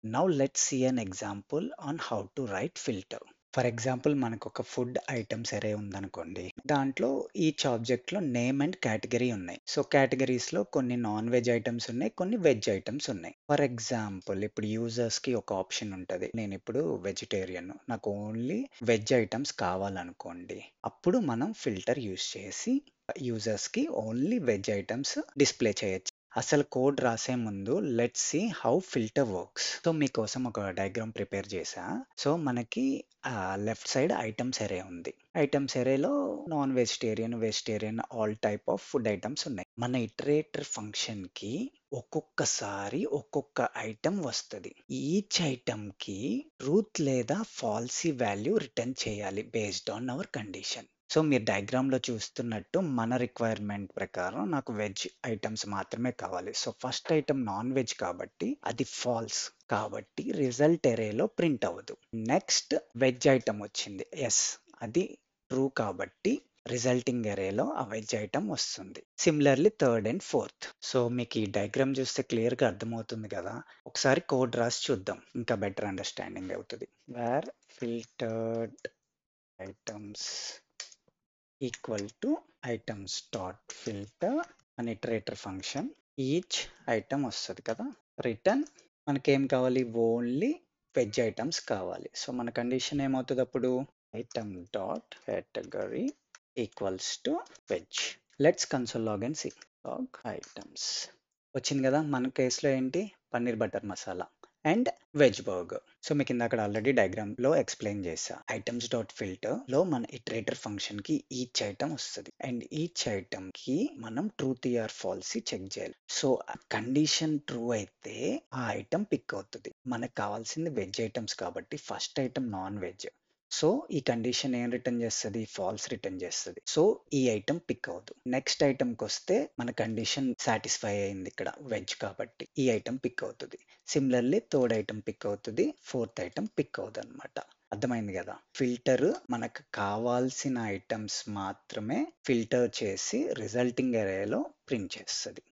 Now let's see an example on how to write filter. For example మనకొక food items అరే ఉందనుకోండి. దాంట్లో each ఆబ్జెక్ట్‌లో name and category ఉన్నాయి. So, కేటగరీస్‌లో కొన్ని non veg items ఉన్నాయి. కొన్ని వెజ్ ఐటమ్స్ ఉన్నాయి. ఫర్ ఎగ్జాంపుల్ ఇప్పుడు యూజర్స్‌కి ఒక ఆప్షన్ ఉంటది. నేనిప్పుడు వెజిటేరియన్. నాకు ఓన్లీ వెజ్ ఐటమ్స్ కావాలనుకోండి. అప్పుడు మనం ఫిల్టర్ యూజ్ చేసి యూజర్స్‌కి ఓన్లీ వెజ్ ఐటమ్స్ డిస్‌ప్లే చేయొచ్చు. అసలు కోడ్ రాసే ముందు let's see how filter works. So, మీకోసం ఒక డయాగ్రామ్ ప్రిపేర్ చేశా. సో, మనకి లెఫ్ట్ సైడ్ ఐటమ్స్ అరే ఉంది. ఐటమ్స్ అరేలో non vegetarian, vegetarian all type of food items ఉన్నాయి. మన ఇటరేటర్ ఫంక్షన్‌కి ఒక్కొక్కసారి ఒక్కొక్క ఐటమ్ వస్తది. ఈచ్ ఐటమ్‌కి ట్రూత్ లేదా ఫాల్సీ వాల్యూ రిటర్న్ చేయాలి based on our condition. So, మీరు డయాగ్రామ్‌లో చూస్తున్నట్టు మన రిక్వైర్మెంట్ ప్రకారం నాకు వెజ్ ఐటమ్స్ మాత్రమే కావాలి. So, first item non veg కాబట్టి అది ఫాల్స్. కాబట్టి రిజల్ట్ అరేలో ప్రింట్ అవ్వదు. నెక్స్ట్ వెజ్ ఐటమ్ వచ్చింది. యెస్, అది ట్రూ కాబట్టి రిజల్టింగ్ అరేలో ఆ వెజ్ ఐటమ్ వస్తుంది. Similarly third and fourth. So, మీకు ఈ డయాగ్రామ్ చూస్తే క్లియర్‌గా అర్థమవుతుంది కదా! ఒకసారి కోడ్ రాసి చూద్దాం. ఇంకా బెటర్ అండర్‌స్టాండింగ్ అవుతది. Where filtered items equal to items dot filter అని ఇటరేటర్ ఫంక్షన్ ఈచ్ ఐటమ్ వస్తుంది కదా. రిటర్న్ మనకేం కావాలి, ఓన్లీ వెజ్ ఐటమ్స్ కావాలి. సో, మన కండిషన్ ఏమవుతుంది అప్పుడు, item dot category equals to veg. Let's console log and see. Log items వచ్చింది కదా. మన కేసులో ఏంటి, paneer butter masala and veg burger. So, మీకు ఇందాక ఆల్రెడీ డయాగ్రామ్‌లో ఎక్స్‌ప్లెయిన్ చేశా. ఐటమ్స్ డాట్ ఫిల్టర్‌లో మన ఇటరేటర్ ఫంక్షన్‌కి ఈచ్ ఐటమ్ వస్తది. అండ్ ఈచ్ ఐటమ్‌కి మనం ట్రూతీ ఆర్ ఫాల్సీ చెక్ చేయాలి. సో, కండిషన్ ట్రూ అయితే ఆ ఐటమ్ పిక్ అవుతది. మనకు కావాల్సింది వెజ్ ఐటమ్స్ కాబట్టి first item non veg. So, ఈ కండిషన్ ఏం రిటర్న్ చేస్తది, ఫాల్స్ రిటర్న్ చేస్తది. సో, ఈ ఐటమ్ పిక్ అవ్వదు. నెక్స్ట్ ఐటమ్‌కొస్తే మన కండిషన్ సాటిస్ఫై అయింది ఇక్కడ వెజ్ కాబట్టి ఈ ఐటమ్ పిక్ అవుతది. సిమిలర్లీ థర్డ్ ఐటమ్ పిక్ అవుతది. ఫోర్త్ ఐటమ్ పిక్ అవ్వదన్నమాట. అర్థమైంది కదా. ఫిల్టర్ మనకు కావాల్సిన ఐటమ్స్ మాత్రమే ఫిల్టర్ చేసి రిజల్టింగ్ అరేలో ప్రింట్ చేస్తది.